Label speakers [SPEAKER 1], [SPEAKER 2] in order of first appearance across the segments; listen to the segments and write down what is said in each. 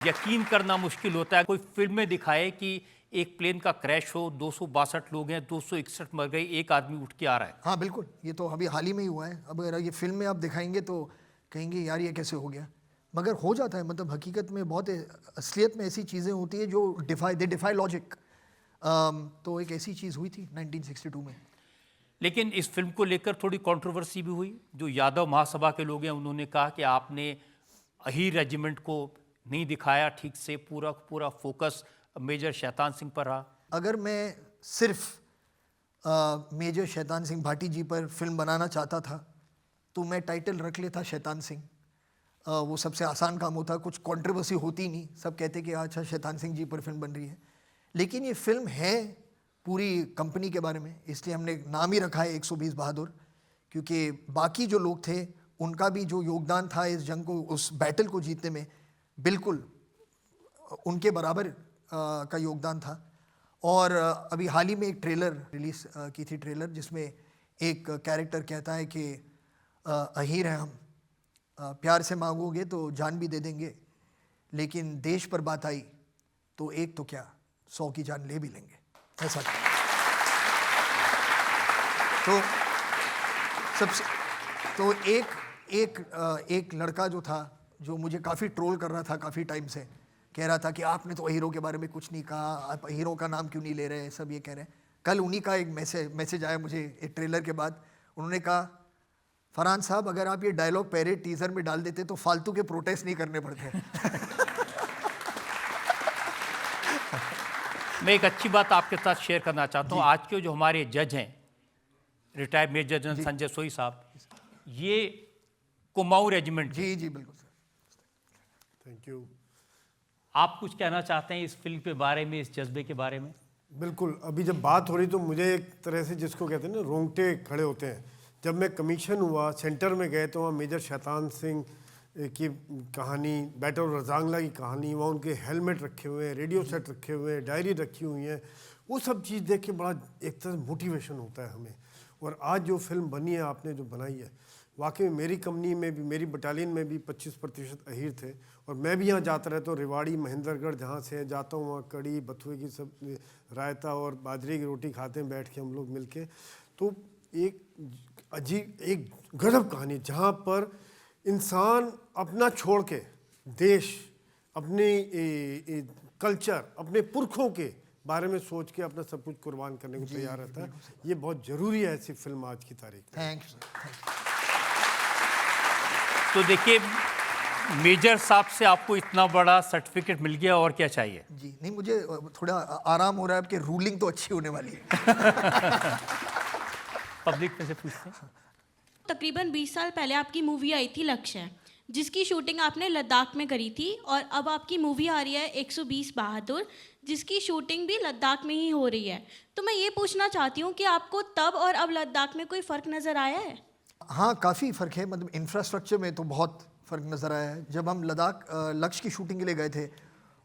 [SPEAKER 1] यकीन करना मुश्किल होता है कोई फिल्म में दिखाए कि एक प्लेन का क्रैश हो, 262 लोग हैं, 261 मर गए, एक आदमी उठ के आ रहा है।
[SPEAKER 2] हाँ बिल्कुल, ये तो अभी हाल ही में ही हुआ है। अब अगर ये फिल्म में आप दिखाएंगे तो कहेंगे यार ये कैसे हो गया, मगर हो जाता है। मतलब हकीकत में बहुत असलियत में ऐसी चीज़ें होती है जो डिफाई लॉजिक। तो एक ऐसी चीज़ हुई थी 1962 में।
[SPEAKER 1] लेकिन इस फिल्म को लेकर थोड़ी कंट्रोवर्सी भी हुई। जो यादव महासभा के लोग हैं उन्होंने कहा कि आपने अहीर रेजिमेंट को नहीं दिखाया ठीक से, पूरा पूरा फोकस मेजर शैतान सिंह पर रहा।
[SPEAKER 2] अगर मैं सिर्फ मेजर शैतान सिंह भाटी जी पर फिल्म बनाना चाहता था तो मैं टाइटल रख लेता शैतान सिंह। वो सबसे आसान काम होता, कुछ कंट्रोवर्सी होती नहीं, सब कहते कि अच्छा शैतान सिंह जी पर फिल्म बन रही है। लेकिन ये फिल्म है पूरी कंपनी के बारे में, इसलिए हमने नाम ही रखा है 120 बहादुर, क्योंकि बाकी जो लोग थे उनका भी जो योगदान था इस जंग को, उस बैटल को जीतने में, बिल्कुल उनके बराबर का योगदान था। और अभी हाल ही में एक ट्रेलर रिलीज़ की थी, ट्रेलर जिसमें एक कैरेक्टर कहता है कि अहीर हैं हम, प्यार से मांगोगे तो जान भी दे देंगे, लेकिन देश पर बात आई तो एक तो क्या 100 की जान ले भी लेंगे, ऐसा था। तो सबसे तो एक लड़का जो था, जो मुझे काफ़ी ट्रोल कर रहा था काफ़ी टाइम से, कह रहा था कि आपने तो हीरो के बारे में कुछ नहीं कहा, आप हीरो का नाम क्यों नहीं ले रहे, सब ये कह रहे हैं। कल उन्हीं का एक मैसेज आया मुझे एक ट्रेलर के बाद। उन्होंने कहा फरहान साहब अगर आप ये डायलॉग पहले टीजर में डाल देते तो फालतू के प्रोटेस्ट नहीं करने पड़ते।
[SPEAKER 1] मैं एक अच्छी बात आपके साथ शेयर करना चाहता हूँ। आज के जो हमारे जज हैं, रिटायर्ड मेजर जनरल संजय सोई साहब, ये कुमाऊं रेजिमेंट।
[SPEAKER 2] जी जी बिल्कुल सर,
[SPEAKER 3] थैंक यू।
[SPEAKER 1] आप कुछ कहना चाहते हैं इस फिल्म के बारे में, इस जज्बे के बारे में?
[SPEAKER 3] बिल्कुल, अभी जब बात हो रही तो मुझे एक तरह से जिसको कहते हैं ना रोंगटे खड़े होते हैं। जब मैं कमीशन हुआ, सेंटर में गए तो वहाँ मेजर शैतान सिंह की कहानी, बैटल रजांगला की कहानी, वहाँ उनके हेलमेट रखे हुए हैं, रेडियो सेट रखे हुए हैं, डायरी रखी हुई हैं, वो सब चीज़ देख के बड़ा एक तरह मोटिवेशन होता है हमें। और आज जो फिल्म बनी है, आपने जो बनाई है, वाकई में मेरी कंपनी में भी, मेरी बटालियन में भी 25% अहीर थे। और मैं भी यहाँ जाता रहता हूँ, रेवाड़ी महेंद्रगढ़ जहाँ से जाता हूँ, वहाँ कड़ी बथुए की सब रायता और बाजरे की रोटी खाते हैं बैठ के हम लोग मिल के। तो एक अजीब, एक गजब कहानी, जहाँ पर इंसान अपना छोड़ के देश, अपने कल्चर, अपने पुरखों के बारे में सोच के अपना सब कुछ कुर्बान करने को तैयार रहता है। ये बहुत ज़रूरी है ऐसी फिल्म आज की तारीख में।
[SPEAKER 2] Thank you sir.
[SPEAKER 1] तो देखिए, मेजर साहब से आपको इतना बड़ा सर्टिफिकेट मिल गया, और क्या चाहिए?
[SPEAKER 2] जी नहीं, मुझे थोड़ा आराम हो रहा है कि रूलिंग तो अच्छी होने वाली है।
[SPEAKER 1] पब्लिक में से पूछते हैं।
[SPEAKER 4] तकरीबन 20 साल पहले आपकी मूवी आई थी लक्ष्य, जिसकी शूटिंग आपने लद्दाख में करी थी, और अब आपकी मूवी आ रही है 120 बहादुर, जिसकी शूटिंग भी लद्दाख में ही हो रही है। तो मैं ये पूछना चाहती हूँ कि आपको तब और अब लद्दाख में कोई फ़र्क नज़र आया है?
[SPEAKER 2] हाँ काफ़ी फ़र्क है, मतलब इंफ्रास्ट्रक्चर में तो बहुत फ़र्क नज़र आया है। जब हम लद्दाख लक्ष्य की शूटिंग के लिए गए थे,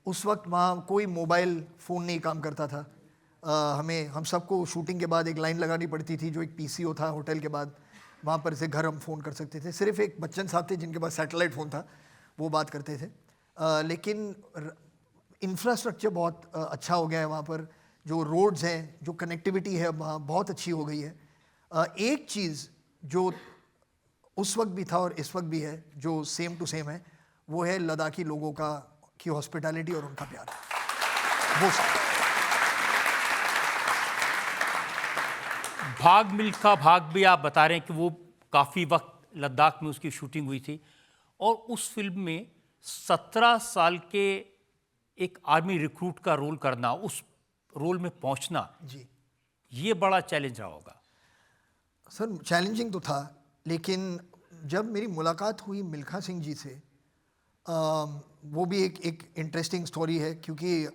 [SPEAKER 2] उस वक्त वहाँ कोई मोबाइल फ़ोन नहीं काम करता था। हम सबको शूटिंग के बाद एक लाइन लगानी पड़ती थी, जो एक पीसीओ था होटल के बाद, वहाँ पर से घर हम फ़ोन कर सकते थे। सिर्फ एक बच्चन साहब थे जिनके पास सैटेलाइट फ़ोन था, वो बात करते थे। लेकिन इंफ्रास्ट्रक्चर बहुत अच्छा हो गया है वहाँ पर। जो रोड्स हैं, जो कनेक्टिविटी है वहाँ बहुत अच्छी हो गई है। एक चीज़ जो उस वक्त भी था और इस वक्त भी है, जो सेम टू सेम है, वो है लद्दाखी लोगों की हॉस्पिटैलिटी और उनका प्यार, वो सब।
[SPEAKER 1] भाग मिल्खा भाग भी आप बता रहे हैं कि वो काफ़ी वक्त लद्दाख में उसकी शूटिंग हुई थी, और उस फिल्म में 17 साल के एक आर्मी रिक्रूट का रोल करना, उस रोल में पहुंचना,
[SPEAKER 2] जी
[SPEAKER 1] ये बड़ा चैलेंज रहा होगा।
[SPEAKER 2] सर चैलेंजिंग तो था, लेकिन जब मेरी मुलाकात हुई मिल्खा सिंह जी से, वो भी एक इंटरेस्टिंग स्टोरी है, क्योंकि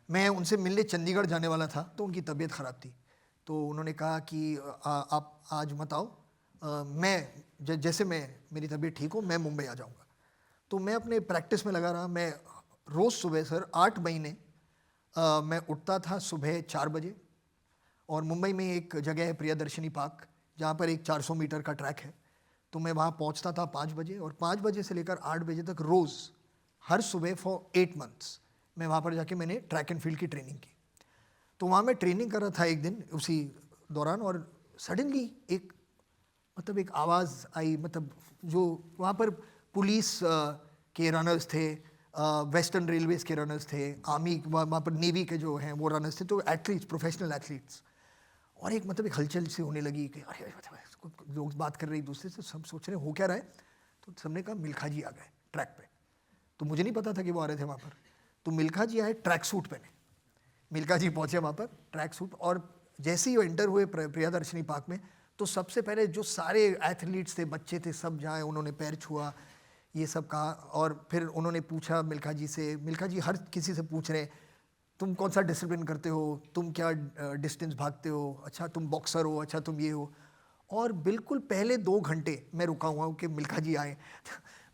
[SPEAKER 2] मैं उनसे मिलने चंडीगढ़ जाने वाला था, तो उनकी तबीयत ख़राब थी। तो उन्होंने कहा कि आप आज मत आओ, जैसे मेरी तबीयत ठीक हो मैं मुंबई आ जाऊंगा। तो मैं अपने प्रैक्टिस में लगा रहा। मैं रोज़ सुबह सर 8 महीने मैं उठता था सुबह 4 बजे, और मुंबई में एक जगह है प्रियदर्शनी पार्क, जहाँ पर एक 400 मीटर का ट्रैक है। तो मैं वहाँ पहुँचता था 5 बजे, और 5 बजे से लेकर 8 बजे तक रोज़ हर सुबह फॉर 8 months मैं वहाँ पर जाके मैंने ट्रैक एंड फील्ड की ट्रेनिंग की। तो वहाँ मैं ट्रेनिंग कर रहा था एक दिन उसी दौरान, और सडनली एक आवाज़ आई, जो वहाँ पर पुलिस के रनर्स थे, वेस्टर्न रेलवेज़ के रनर्स थे, आर्मी वहाँ पर नेवी के जो हैं वो रनर्स थे, तो एथलीट्स, प्रोफेशनल एथलीट्स, और एक हलचल सी होने लगी कि अरे लोग बात कर रहे एक दूसरे से, सब सोच रहे हो क्या रहा है। तो सबने कहा मिल्खा जी आ गए ट्रैक पे। तो मुझे नहीं पता था कि वो आ रहे थे वहाँ पर। तो मिल्खा जी आए ट्रैक सूट पहने। मिल्खा जी पहुँचे वहाँ पर ट्रैक सूट, और जैसे ही वो एंटर हुए प्रियदर्शनी पार्क में, तो सबसे पहले जो सारे एथलीट्स थे, बच्चे थे, सब जाए, उन्होंने पैर छुआ, ये सब कहा, और फिर उन्होंने पूछा मिल्खा जी से। मिल्खा जी हर किसी से पूछ रहे तुम कौन सा डिसिप्लिन करते हो, तुम क्या डिस्टेंस भागते हो, अच्छा तुम बॉक्सर हो, अच्छा तुम ये हो। और बिल्कुल पहले 2 घंटे मैं रुका हुआ हूँ कि मिल्खा जी आए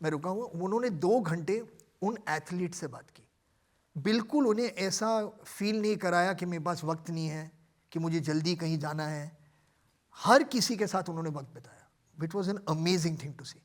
[SPEAKER 2] मैं रुका हुआ, उन्होंने 2 घंटे उन एथलीट से बात की। बिल्कुल उन्हें ऐसा फील नहीं कराया कि मेरे पास वक्त नहीं है, कि मुझे जल्दी कहीं जाना है। हर किसी के साथ उन्होंने वक्त बिताया। It was an amazing thing to C.